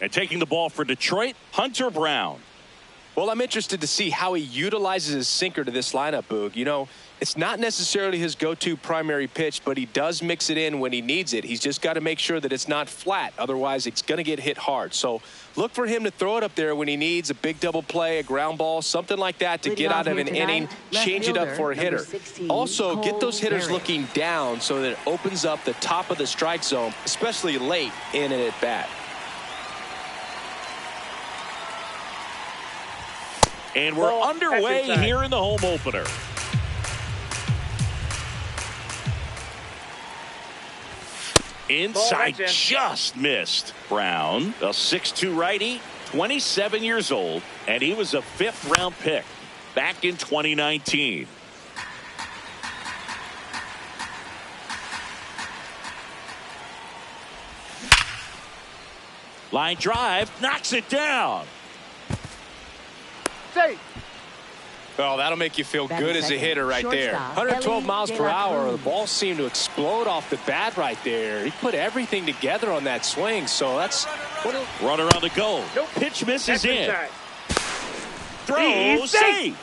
And taking the ball for Detroit, Hunter Brown. Well, I'm interested to see how he utilizes his sinker to this lineup, Boog. You know, it's not necessarily his go-to primary pitch, but he does mix it in when he needs it. He's just got to make sure that it's not flat. Otherwise, it's going to get hit hard. So look for him to throw it up there when he needs a big double play, a ground ball, something like that to get out of an inning, change it up for a hitter. Also, get those hitters looking down so that it opens up the top of the strike zone, especially late in an at-bat. And we're underway here in the home opener. Inside, just missed. Brown, a 6'2" righty, 27 years old, and he was a 5th-round pick back in 2019. Line drive, knocks it down. Well, that'll make you feel good as a hitter right there. 112 miles per hour. The ball seemed to explode off the bat right there. He put everything together on that swing. So that's runner on the go. Nope. Pitch misses in. Throw safe.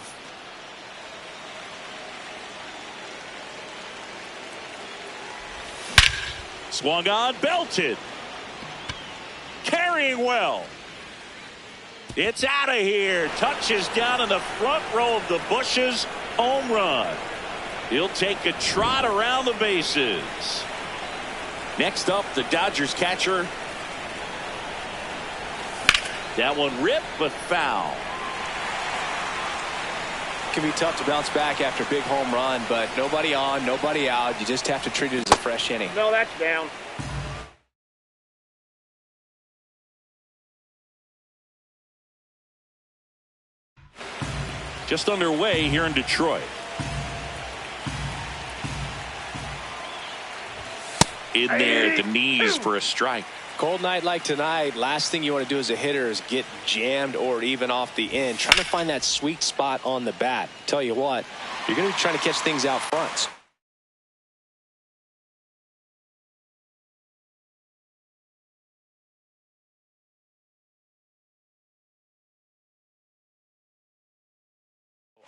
Swung on, belted. Carrying well. It's out of here. Touches down in the front row of the bushes. Home run. He'll take a trot around the bases. Next up, the Dodgers catcher. That one ripped, but foul. It can be tough to bounce back after a big home run, but nobody on, nobody out. You just have to treat it as a fresh inning. No, that's down. Just underway here in Detroit. In there at the knees for a strike. Cold night like tonight, last thing you want to do as a hitter is get jammed or even off the end. Trying to find that sweet spot on the bat. Tell you what, you're going to be trying to catch things out front.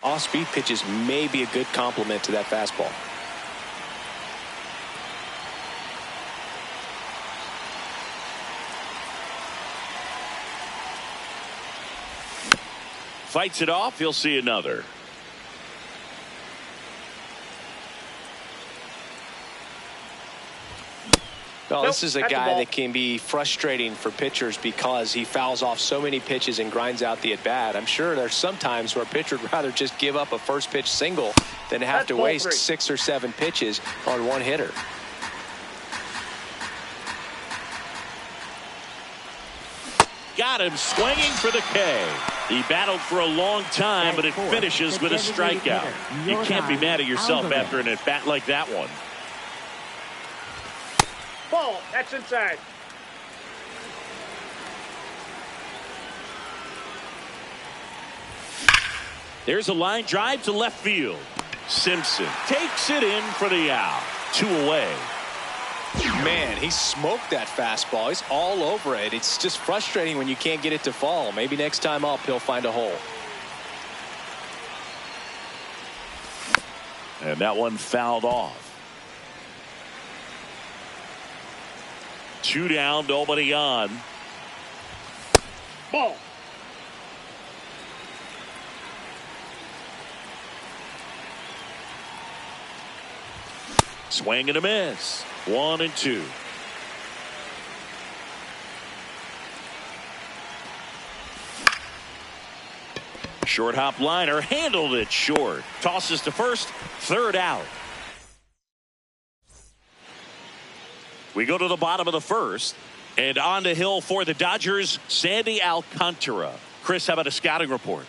Off-speed pitches may be a good complement to that fastball. Fights it off. He'll see another. Well, this is a guy that can be frustrating for pitchers because he fouls off so many pitches and grinds out the at-bat. I'm sure there's some times where a pitcher would rather just give up a first pitch single than have to waste 6 or 7 pitches on one hitter. Got him swinging for the K. He battled for a long time, but it finishes with a strikeout. You can't be mad at yourself after an at-bat like that one. Ball, that's inside. There's a line drive to left field. Simpson takes it in for the out. 2 away. Man, he smoked that fastball. He's all over it. It's just frustrating when you can't get it to fall. Maybe next time up he'll find a hole. And that one fouled off. 2 down, nobody on. Ball. Swing and a miss. 1 and 2. Short hop liner handled it short. Tosses to first. 3rd out. We go to the bottom of the 1st. And on the hill for the Dodgers, Sandy Alcantara. Chris, how about a scouting report?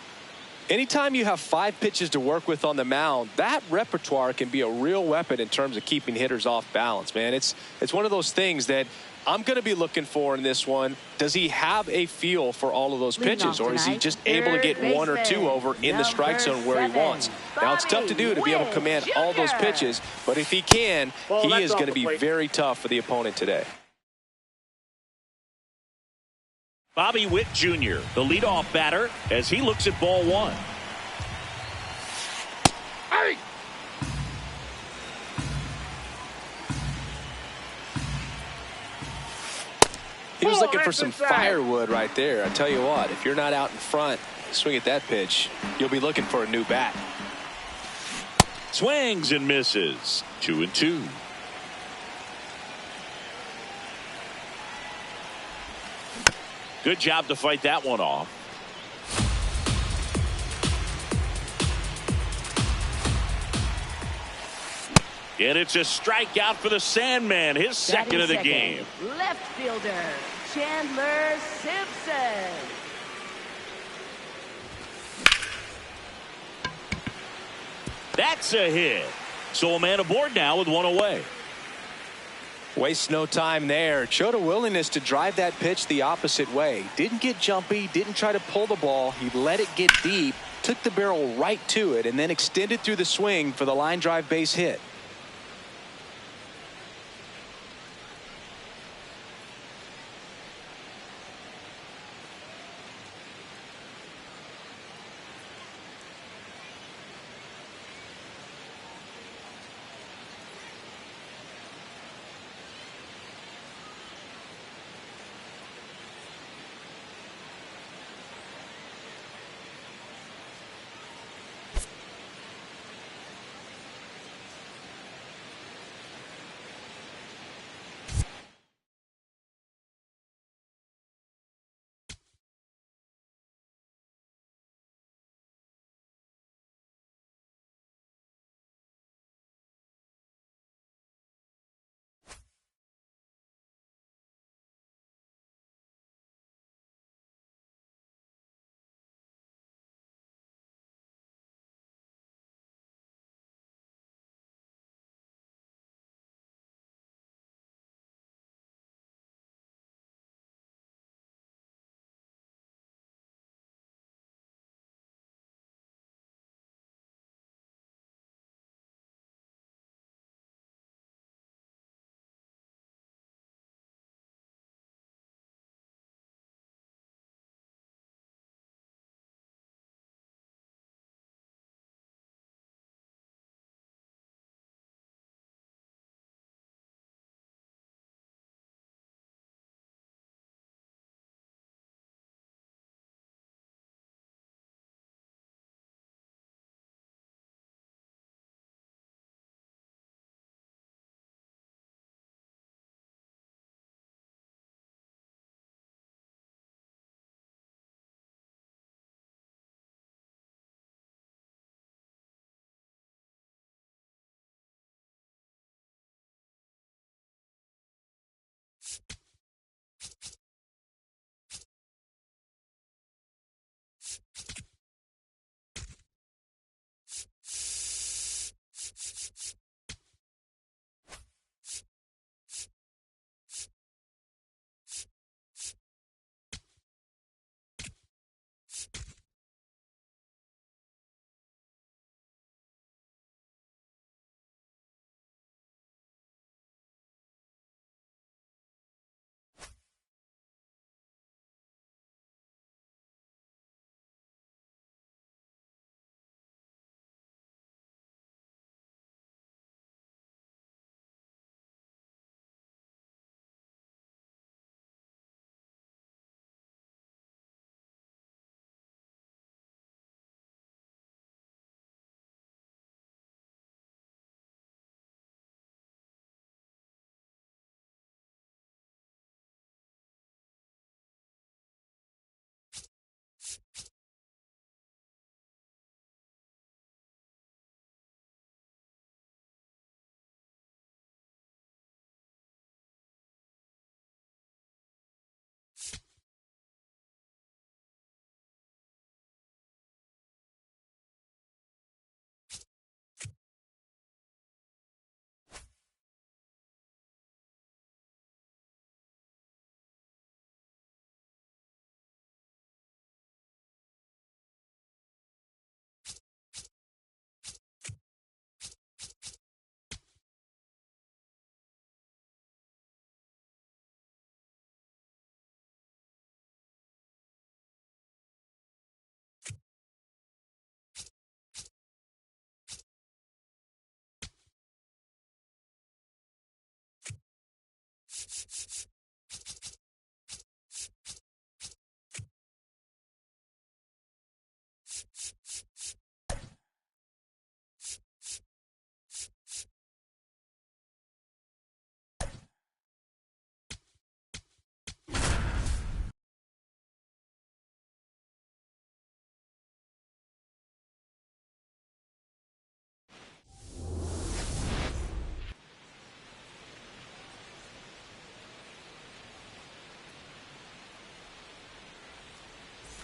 Anytime you have 5 pitches to work with on the mound, that repertoire can be a real weapon in terms of keeping hitters off balance, man. It's one of those things that I'm going to be looking for in this one. Does he have a feel for all of those pitches, or is he just able to get 1 or 2 over in the strike zone where he wants? Now, it's tough to do to be able to command all those pitches, but if he can, he is going to be very tough for the opponent today. Bobby Witt Jr., the leadoff batter, as he looks at ball one. Hey! He was looking for that's some inside. firewood right there. I tell you what, if you're not out in front, swing at that pitch, you'll be looking for a new bat. Swings and misses. 2-2. Good job to fight that one off. And it's a strikeout for the Sandman, his second of the game. Left fielder, Chandler Simpson. That's a hit. So a man aboard now with one away. Waste no time there. Showed a willingness to drive that pitch the opposite way. Didn't get jumpy, didn't try to pull the ball. He let it get deep, took the barrel right to it, and then extended through the swing for the line drive base hit.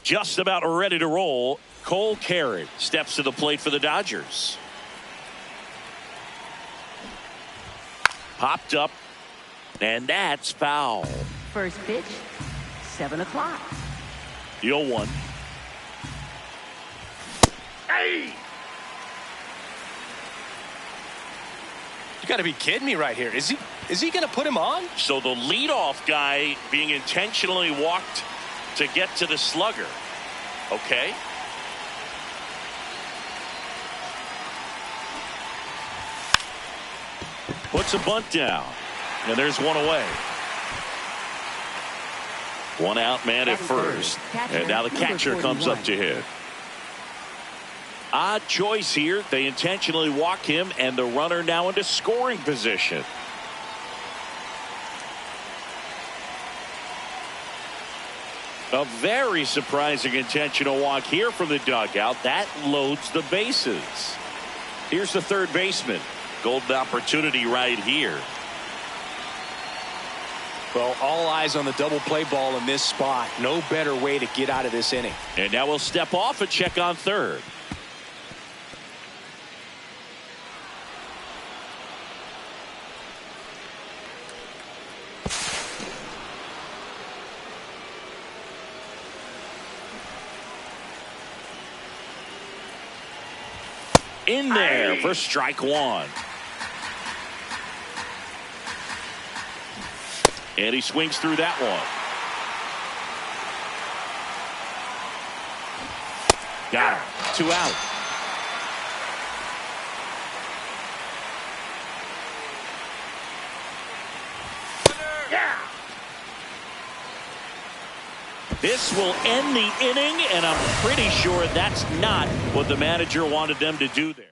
Just about ready to roll. Cole Carey steps to the plate for the Dodgers. Popped up, and that's foul. First pitch, 7 o'clock. The 0-1. Hey! You got to be kidding me right here. Is he going to put him on? So the leadoff guy being intentionally walked to get to the slugger. Okay. Puts a bunt down. And there's one away. One out, man at first. And now the catcher comes up to hit. Odd choice here. They intentionally walk him, and the runner now into scoring position. A very surprising intentional walk here from the dugout. That loads the bases. Here's the third baseman. Golden opportunity right here. Well, all eyes on the double play ball in this spot. No better way to get out of this inning. And now we'll step off and check on third. In there for strike one. And he swings through that one. Got him. 2 out. Yeah! This will end the inning, and I'm pretty sure that's not what the manager wanted them to do there.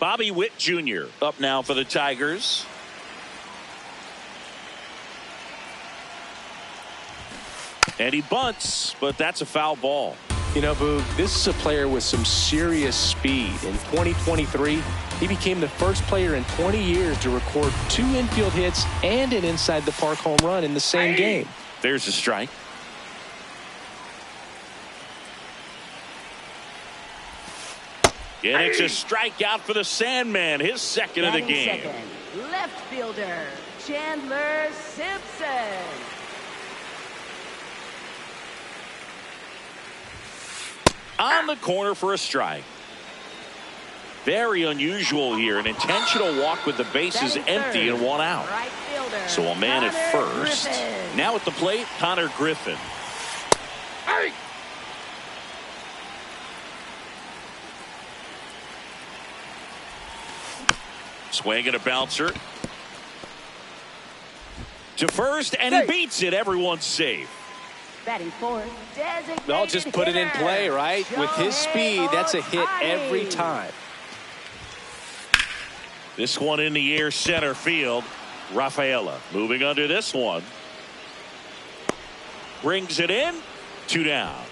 Bobby Witt Jr. up now for the Tigers. And he bunts, but that's a foul ball. You know, Boog, this is a player with some serious speed. In 2023, he became the first player in 20 years to record 2 infield hits and an inside the park home run in the same game. There's a strike. And it's a strikeout for the Sandman, his second of the game. Second, left fielder, Chandler Simpson. On the corner for a strike. Very unusual here. An intentional walk with the bases empty and 1 out. Right fielder, So a man at first. Griffin. Now at the plate, Connor Griffin. Hey! Swing and a bouncer. To first, and he beats it. Everyone's safe. Batting fourth, designated They'll just put it in hitter, play, right? With his speed, that's a hit every Ohtani. time. This one in the air, center field. Rafaela moving under this one. Brings it in. 2 down.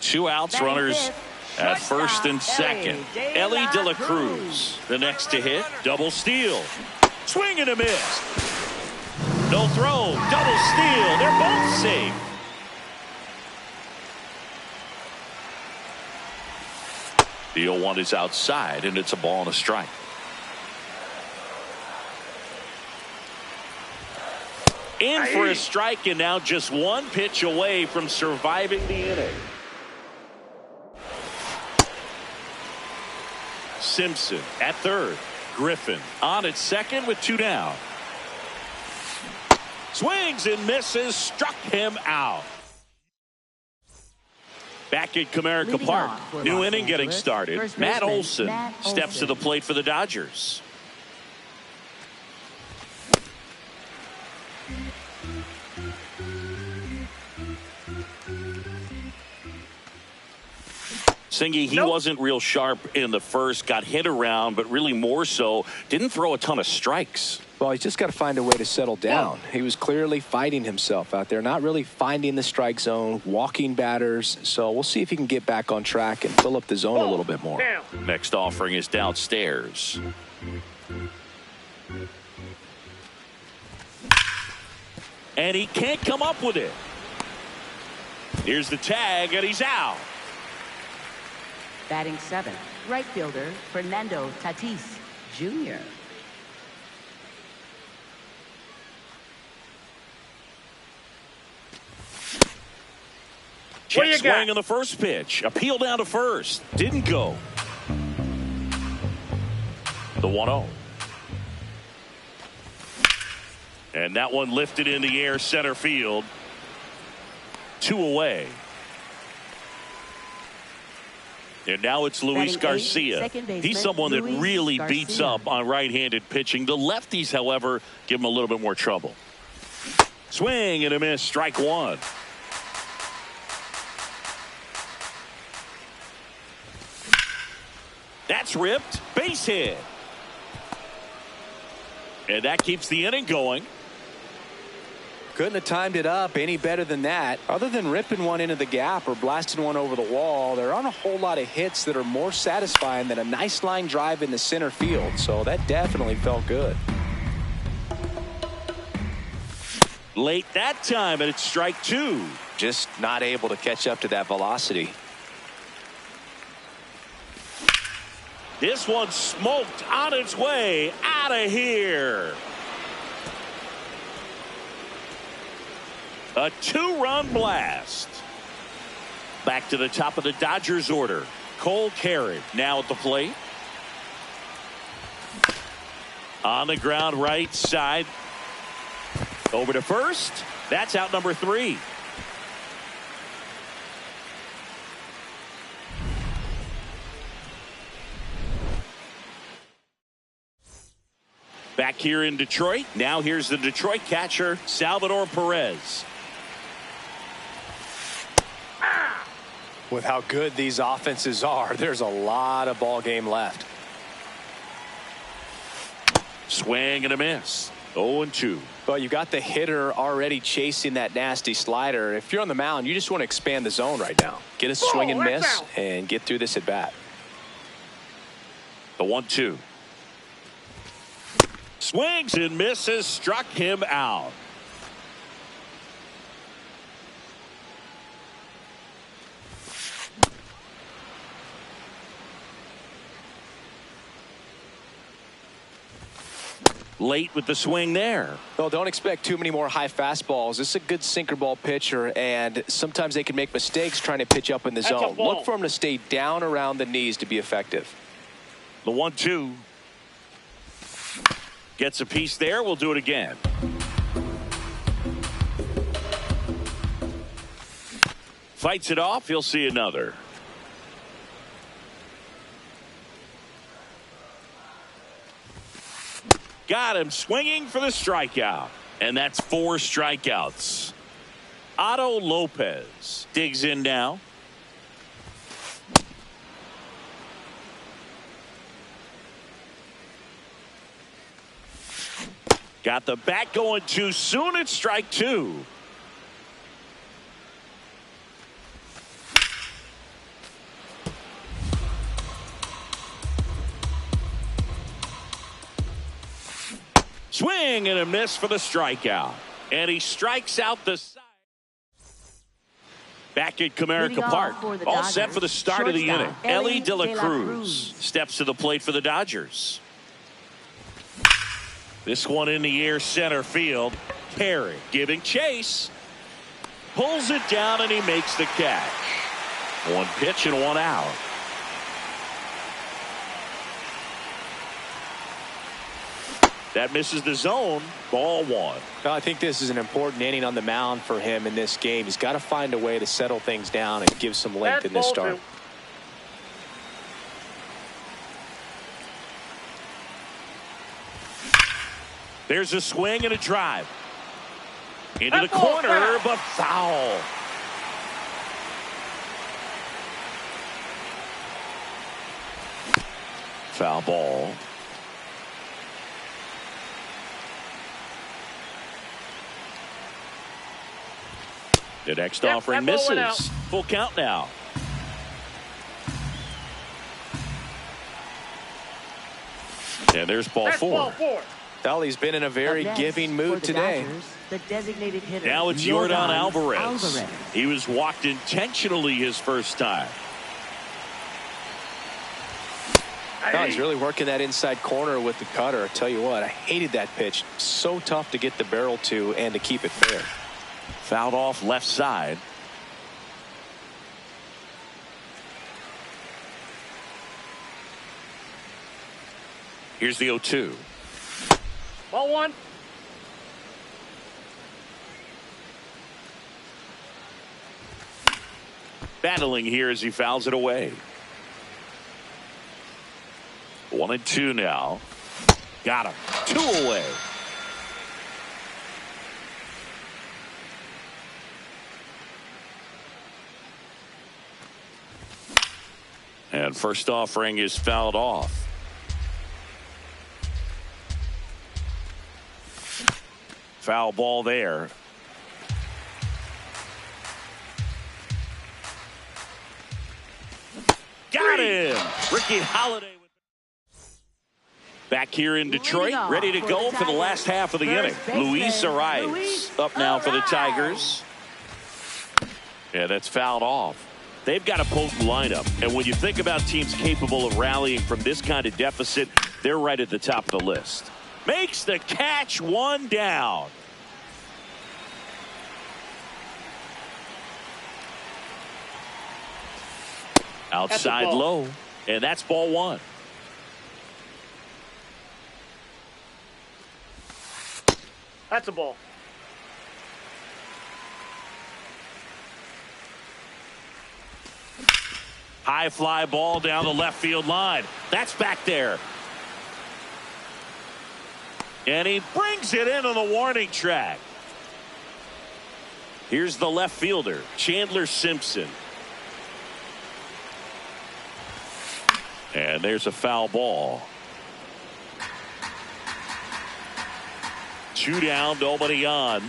2 outs, Batting runners fifth, at first and shortstop, second. Ellie Ellie De De La La Cruz, the next to hit. Double steal. Swing and a miss. No throw. Double steal. They're both safe. The 0-1 is outside, and it's a ball and a strike. In for a strike, and now just 1 pitch away from surviving the inning. Simpson at third. Griffin on at second with 2 down. Swings and misses. Struck him out. Back at Comerica Leading Park. off for New Los inning getting Angeles, started. first Matt baseman, Olson Matt steps to the Olson. plate for the Dodgers. Singy, he wasn't real sharp in the first, got hit around, but really more so, didn't throw a ton of strikes. Well, he's just got to find a way to settle down. He was clearly fighting himself out there, not really finding the strike zone, walking batters. So we'll see if he can get back on track and fill up the zone a little bit more. Down. Next offering is downstairs. And he can't come up with it. Here's the tag, and he's out. Batting 7th, right fielder Fernando Tatis Jr. Check swing on the first pitch. Appeal down to first. Didn't go. The 1-0. And that one lifted in the air center field. 2 away. And now it's Luis Garcia. He's someone that really beats up on right-handed pitching. The lefties, however, give him a little bit more trouble. Swing and a miss. Strike 1. That's ripped. Base hit. And that keeps the inning going. Couldn't have timed it up any better than that. Other than ripping one into the gap or blasting one over the wall, there aren't a whole lot of hits that are more satisfying than a nice line drive in the center field. So that definitely felt good. Late that time, and it's strike 2. Just not able to catch up to that velocity. This one smoked on its way out of here. A 2-run blast. Back to the top of the Dodgers order. Cole Carrick now at the plate. On the ground right side. Over to first. That's out number 3. Back here in Detroit. Now here's the Detroit catcher, Salvador Perez. With how good these offenses are, there's a lot of ball game left. Swing and a miss. 0-2. Well, you got the hitter already chasing that nasty slider. If you're on the mound, you just want to expand the zone right now. Get a swing and miss and get through this at bat. The 1-2. Swings and misses. Struck him out. Late with the swing there. Well, don't expect too many more high fastballs. This is a good sinker ball pitcher, and sometimes they can make mistakes trying to pitch up in the zone. Look for him to stay down around the knees to be effective. The 1-2. Gets a piece there. We'll do it again. Fights it off. He'll see another. Got him swinging for the strikeout. And that's 4 strikeouts. Otto Lopez digs in now. Got the bat going too soon. It's strike 2. Swing and a miss for the strikeout. And he strikes out the side. Back at Comerica Park. All set for the start of the inning. Ellie De La Cruz steps to the plate for the Dodgers. This one in the air center field. Carrick giving chase. Pulls it down and he makes the catch. 1 pitch and 1 out. That misses the zone. Ball 1. Well, I think this is an important inning on the mound for him in this game. He's got to find a way to settle things down and give some length in this start. There's a swing and a drive. Into the corner, but foul. Foul ball. The next offering misses. Full count now. And there's ball 4. Well, he's been in a very giving mood today. Dodgers, the designated hitter, Now it's Yordan Yordan Alvarez. He was walked intentionally his first time. Oh, he's really working that inside corner with the cutter. I tell you what, I hated that pitch. So tough to get the barrel to and to keep it fair. Fouled off left side. Here's the 0-2. Ball one. Battling here as he fouls it away. 1-2 now. Got him. 2 away. And first offering is fouled off. Foul ball there. Got him. Ricky Holiday. Back here in Detroit, ready to go for the last half of the inning. Luis Arias up now for the Tigers. Yeah, that's fouled off. They've got a potent lineup, and when you think about teams capable of rallying from this kind of deficit, they're right at the top of the list. Makes the catch, 1 down. Outside low, and that's ball 1. That's a ball. High fly ball down the left field line. That's back there. And he brings it in on the warning track. Here's the left fielder, Chandler Simpson. And there's a foul ball. 2 down, nobody on.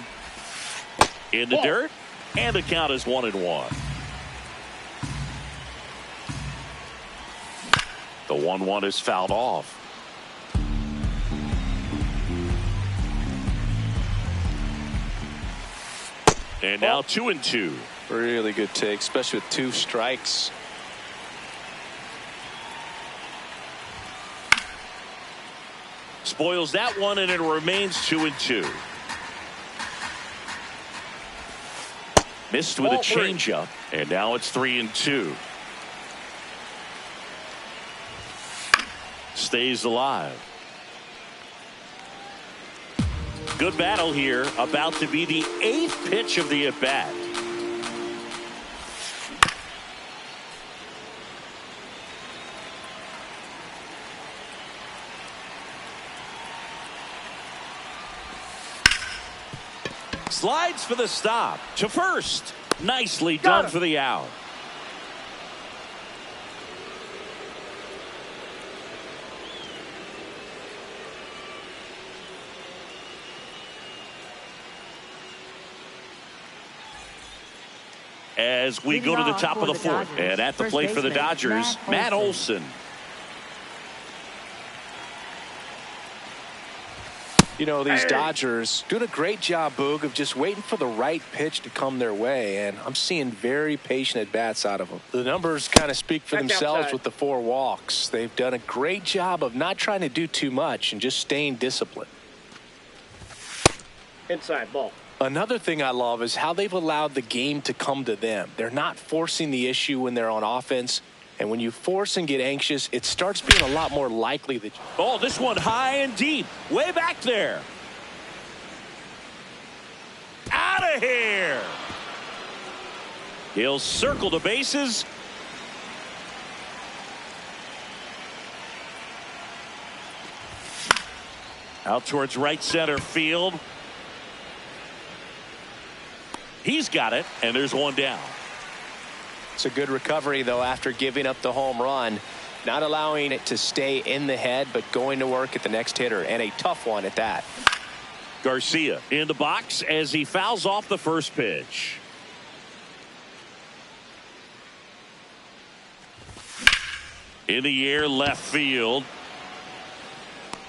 In the dirt, and the count is 1-1. The 1-1 is fouled off. And now 2-2. Really good take, especially with 2 strikes. Spoils that one, and it remains 2-2. Missed with a changeup, and now it's 3-2. Stays alive. Good battle here, about to be the 8th pitch of the at-bat. Slides for the stop to first. Nicely done for the out. As we go to the top of the 4th, and at the plate for the Dodgers, Matt Olson. You know, these Dodgers doing a great job, Boog, of just waiting for the right pitch to come their way, and I'm seeing very patient at-bats out of them. The numbers kind of speak for themselves with the 4 walks. They've done a great job of not trying to do too much and just staying disciplined. Inside ball. Another thing I love is how they've allowed the game to come to them. They're not forcing the issue when they're on offense. And when you force and get anxious, it starts being a lot more likely that. Oh, this one high and deep, way back there. Out of here. He'll circle the bases. Out towards right center field. He's got it, and there's 1 down. It's a good recovery, though, after giving up the home run. Not allowing it to stay in the head, but going to work at the next hitter, and a tough one at that. Garcia in the box as he fouls off the first pitch. In the air, left field.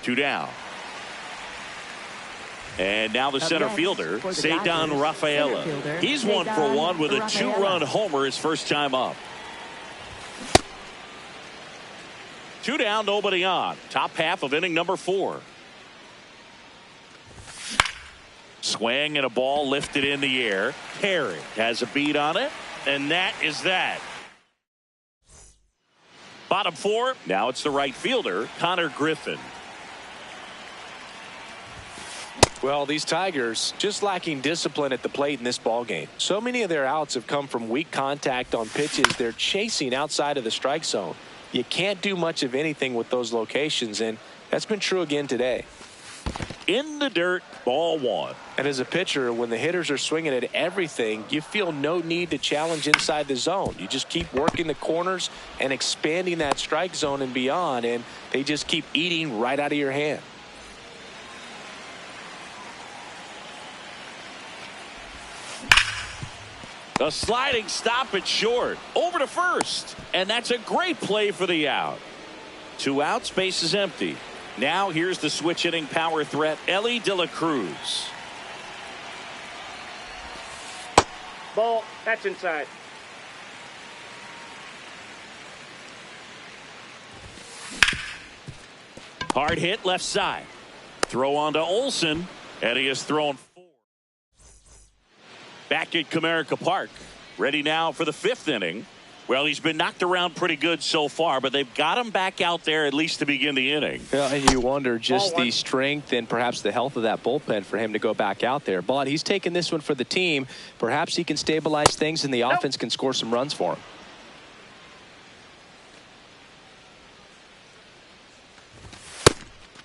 2 down. And now the Up center next, fielder, for the Cedar Dodgers, Rafaela. center fielder, He's Cedar 1 for 1 with a Rafaela. 2-run homer his first time up. 2 down, nobody on. Top half of inning number 4. Swing and a ball lifted in the air. Perry has a beat on it, and that is that. Bottom 4, now it's the right fielder, Connor Griffin. Well, these Tigers just lacking discipline at the plate in this ball game. So many of their outs have come from weak contact on pitches they're chasing outside of the strike zone. You can't do much of anything with those locations, and that's been true again today. In the dirt, ball 1. And as a pitcher, when the hitters are swinging at everything, you feel no need to challenge inside the zone. You just keep working the corners and expanding that strike zone and beyond, and they just keep eating right out of your hand. A sliding stop at short. Over to first. And that's a great play for the out. 2 outs, base is empty. Now here's the switch hitting power threat, Elly De La Cruz. Ball. That's inside. Hard hit left side. Throw on to Olsen. And he has thrown 4. Back at Comerica Park. Ready now for the 5th inning. Well, he's been knocked around pretty good so far, but they've got him back out there at least to begin the inning. Yeah, and you wonder just the strength and perhaps the health of that bullpen for him to go back out there. But he's taking this one for the team. Perhaps he can stabilize things and the offense can score some runs for him.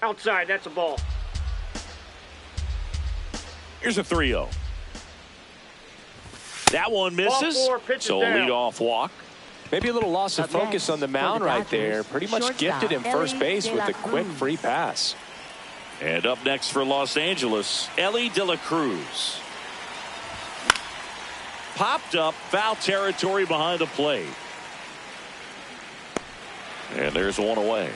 Outside. That's a ball. Here's a 3-0. That one misses. Ball 4, pitches So down. leadoff walk. Maybe a little loss of Up focus next, on the for mound the right Dodgers, there. Pretty much shortstop, gifted him first Elly base De with La a quick Cruz. free pass. And up next for Los Angeles, Elly De La Cruz. Popped up, foul territory behind the plate. And there's one away.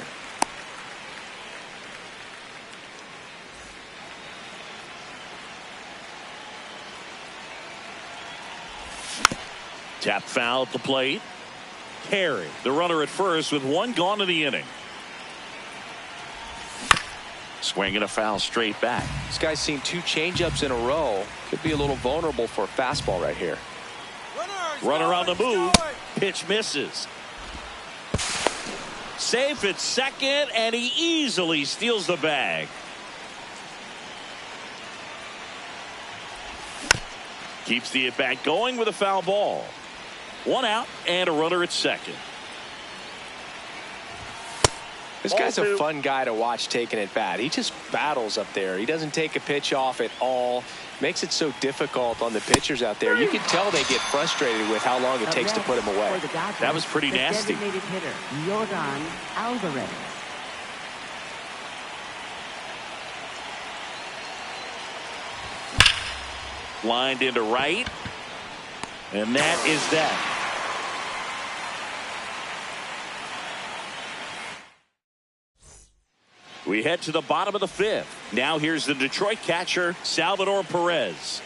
Tap foul at the plate. Perry, the runner at first with 1 gone in the inning. Swinging a foul straight back. This guy's seen 2 changeups in a row. Could be a little vulnerable for a fastball right here. Runner on the move. Pitch misses. Safe at second, and he easily steals the bag. Keeps the at-bat going with a foul ball. 1 out and a runner at second. This guy's a fun guy to watch taking at bat. He just battles up there. He doesn't take a pitch off at all. Makes it so difficult on the pitchers out there. You can tell they get frustrated with how long it takes to put him away. For the Dodgers, That was pretty the nasty. Designated hitter, Yordan Alvarez. Lined into right. And that is that. We head to the bottom of the 5th. Now here's the Detroit catcher, Salvador Perez.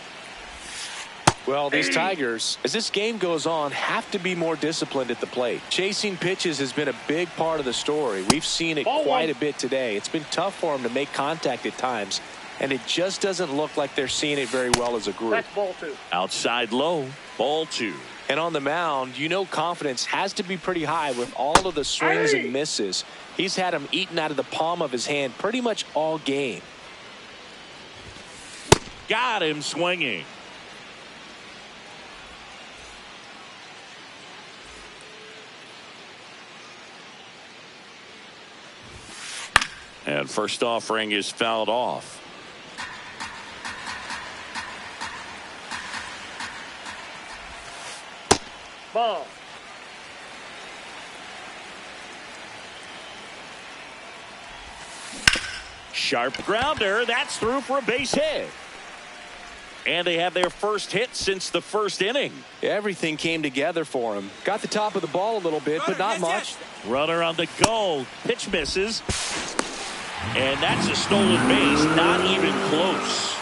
Well, these Tigers, as this game goes on, have to be more disciplined at the plate. Chasing pitches has been a big part of the story. We've seen it quite a bit today. It's been tough for them to make contact at times, and it just doesn't look like they're seeing it very well as a group. That's ball 2. Outside low, ball 2. And on the mound, you know confidence has to be pretty high with all of the swings and misses. He's had them eaten out of the palm of his hand pretty much all game. Got him swinging. And first offering is fouled off. Ball. Sharp grounder. That's through for a base hit. And they have their first hit since the first inning. Everything came together for him. Got the top of the ball a little bit, but not much. Runner on the go. Pitch misses. And that's a stolen base. Not even close.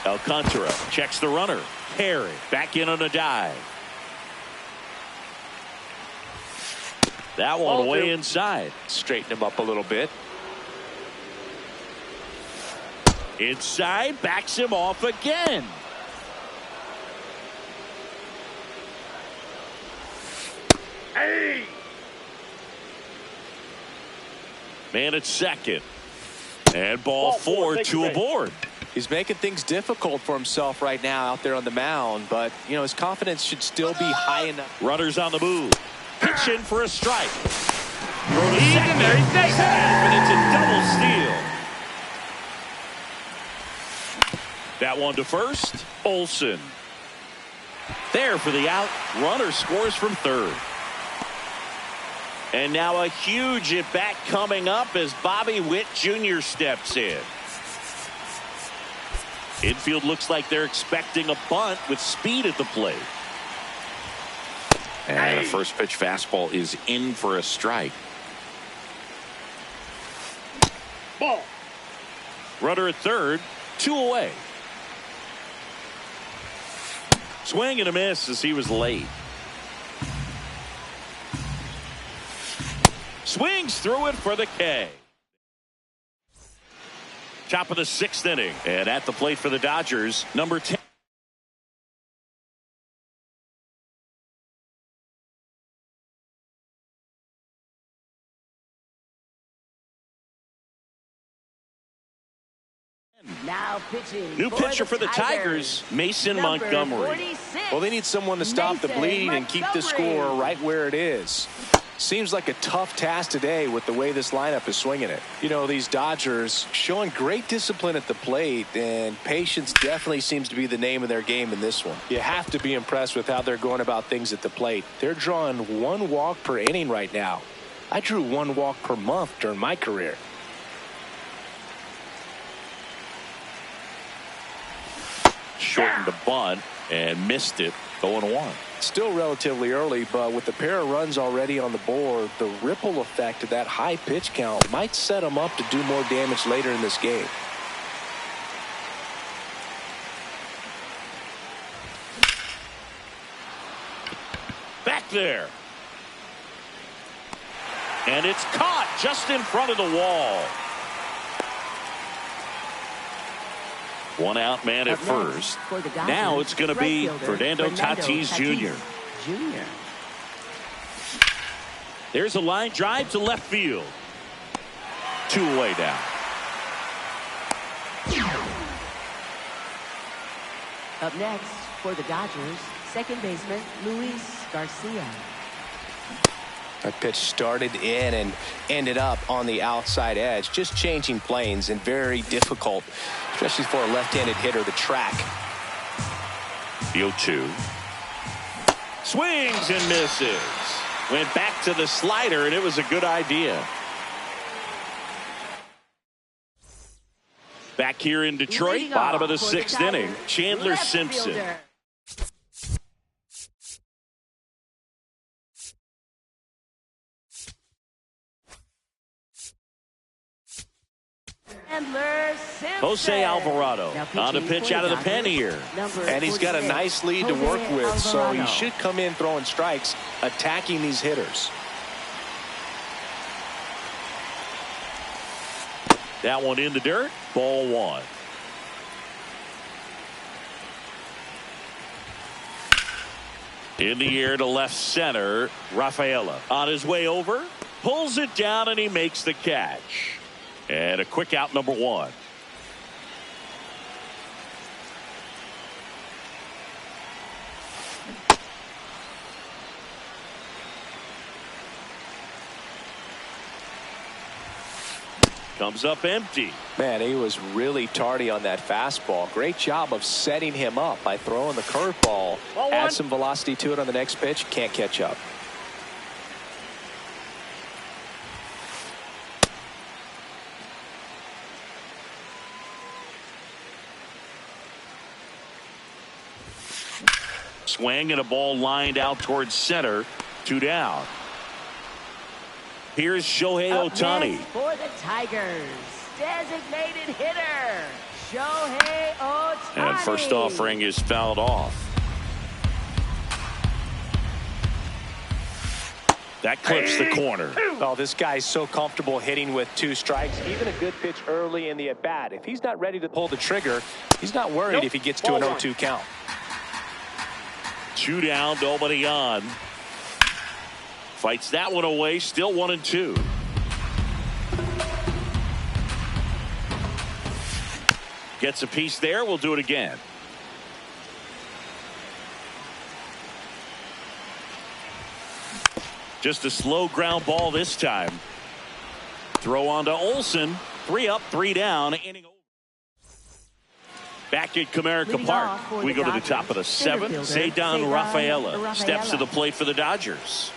Alcantara checks the runner. Perry back in on a dive. That one way inside. Straighten him up a little bit. Inside, backs him off again. Hey! Man at second. And ball four to aboard. He's making things difficult for himself right now out there on the mound, but, you know, his confidence should still be high enough. Runners on the move. Pitch in for a strike. Throw to He's second. in there. He's safe. And it's a double steal. That one to first. Olsen. There for the out. Runner scores from third. And now a huge at-bat coming up as Bobby Witt Jr. steps in. Infield looks like they're expecting a bunt with speed at the plate. And a first pitch fastball is in for a strike. Ball. Runner at third, 2 away. Swing and a miss as he was late. Swings through it for the K. Top of the 6th inning. And at the plate for the Dodgers, number 10. Now pitching. New pitcher for the Tigers, Mason Number Montgomery. 46, Well, they need someone to stop the Mason bleed and keep the Montgomery. score right where it is. Seems like a tough task today with the way this lineup is swinging it. You know, these Dodgers showing great discipline at the plate, and patience definitely seems to be the name of their game in this one. You have to be impressed with how they're going about things at the plate. They're drawing 1 walk per inning right now. I drew 1 walk per month during my career. Shortened a bunt and missed it. 0-1. Still relatively early, but with the pair of runs already on the board, the ripple effect of that high pitch count might set them up to do more damage later in this game. Back there. And it's caught just in front of the wall. 1 out, man at Up next first. for the Dodgers, Now it's going to right be fielder, Fernando Tatis Jr. Jr. There's a line drive to left field. 2 away now. Up next for the Dodgers, second baseman Luis Garcia. That pitch started in and ended up on the outside edge, just changing planes, and very difficult, especially for a left-handed hitter to track. The 0-2. Swings and misses. Went back to the slider, and it was a good idea. Back here in Detroit, Leading bottom of the off for the 6th inning, Tigers, Chandler left Simpson. fielder. Chandler Simpson. Jose Alvarado Now on the pitching pitch for out of the Dodgers, pen here. number And he's got a 46, nice lead to Jose work with, so he Alvarado. should come in throwing strikes, attacking these hitters. That one in the dirt. Ball 1. In the air to left center. Rafaela on his way over. Pulls it down and he makes the catch. And a quick out, number 1. Comes up empty. Man, he was really tardy on that fastball. Great job of setting him up by throwing the curveball. Ball Add one. some velocity to it on the next pitch. Can't catch up. Swing and a ball lined out towards center. 2 down. Here's Shohei Up Ohtani. next for the Tigers, designated hitter, Shohei Ohtani. And first offering is fouled off. That clips the corner. Oh, this guy's so comfortable hitting with 2 strikes. Even a good pitch early in the at-bat. If he's not ready to pull the trigger, he's not worried if he gets to an 0-2 count. 2 down, nobody on. Fights that one away, still 1-2. Gets a piece there, we'll do it again. Just a slow ground ball this time. Throw on to Olsen. 3 up, 3 down. Inning over. Back at Comerica Park, we go to the top of the 7th. Ceddanne Rafaela steps to the plate for the Dodgers.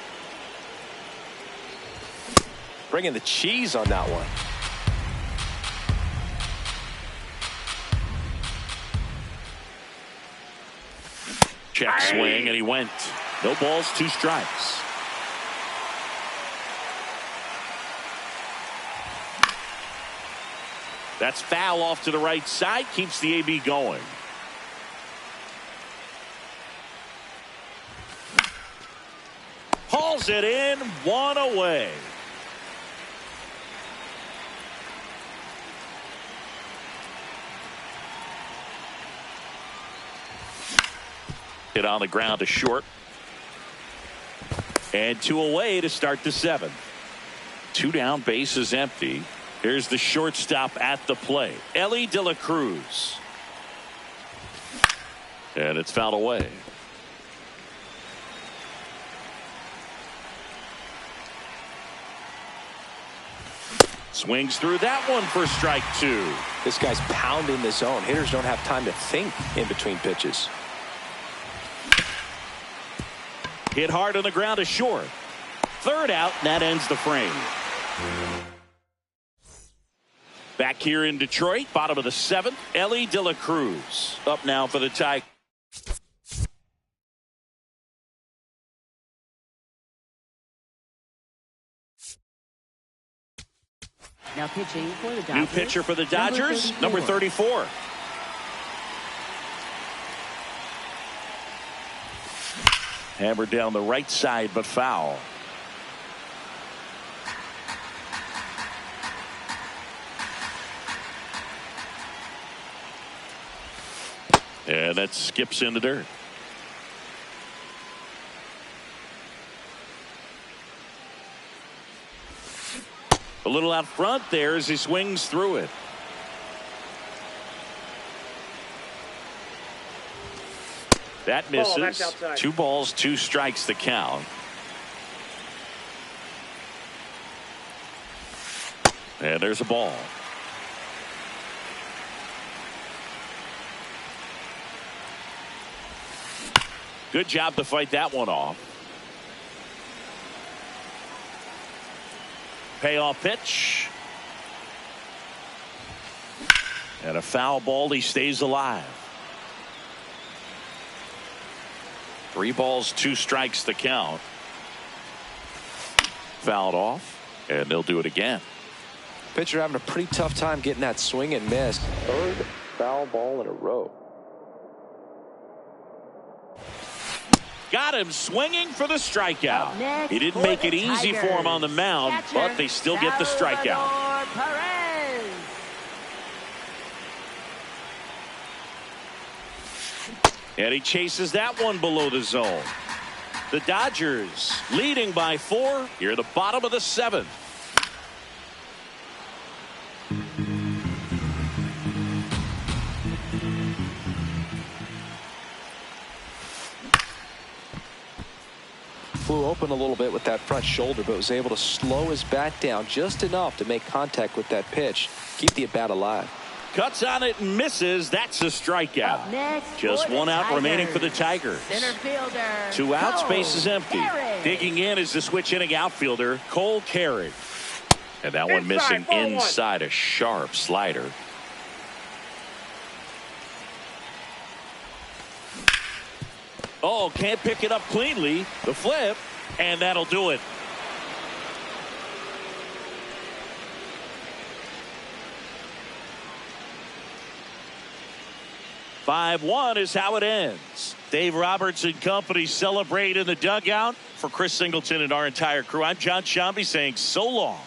Bringing the cheese on that one. Check swing, and he went. No balls, 2 strikes. That's foul off to the right side. Keeps the AB going. Hauls it in. 1 away. Hit on the ground to short. And 2 away to start the 7th. 2 down, base is empty. Here's the shortstop at the plate, Elly De La Cruz. And it's fouled away. Swings through that one for strike 2. This guy's pounding the zone. Hitters don't have time to think in between pitches. Hit hard on the ground to short. 3rd out, and that ends the frame. Back here in Detroit, bottom of the 7th, Elly De La Cruz up now for the Tigers. Now pitching for the Dodgers. New pitcher for the Dodgers, number 34. Hammered down the right side, but foul. And that skips in the dirt. A little out front there as he swings through it. That misses. That's outside. 2 balls, 2 strikes the count. And there's a ball. Good job to fight that one off. Payoff pitch. And a foul ball. He stays alive. 3 balls, 2 strikes the count. Fouled off. And they'll do it again. Pitcher having a pretty tough time getting that swing and miss. 3rd foul ball in a row. Got him swinging for the strikeout. He didn't make it easy for him on the mound, but they still get the strikeout. And he chases that one below the zone. The Dodgers leading by 4 here at the bottom of the 7th. Flew open a little bit with that front shoulder, but was able to slow his bat down just enough to make contact with that pitch. Keep the at-bat alive. Cuts on it and misses. That's a strikeout. Just 1 out remaining for the Tigers. 2 outs, base is empty. Digging in is the switch inning outfielder, Cole Carey. And that one missing inside, a sharp slider. Oh, can't pick it up cleanly. The flip, and that'll do it. 5-1 is how it ends. Dave Roberts and company celebrate in the dugout. For Chris Singleton and our entire crew, I'm John Shambi saying so long.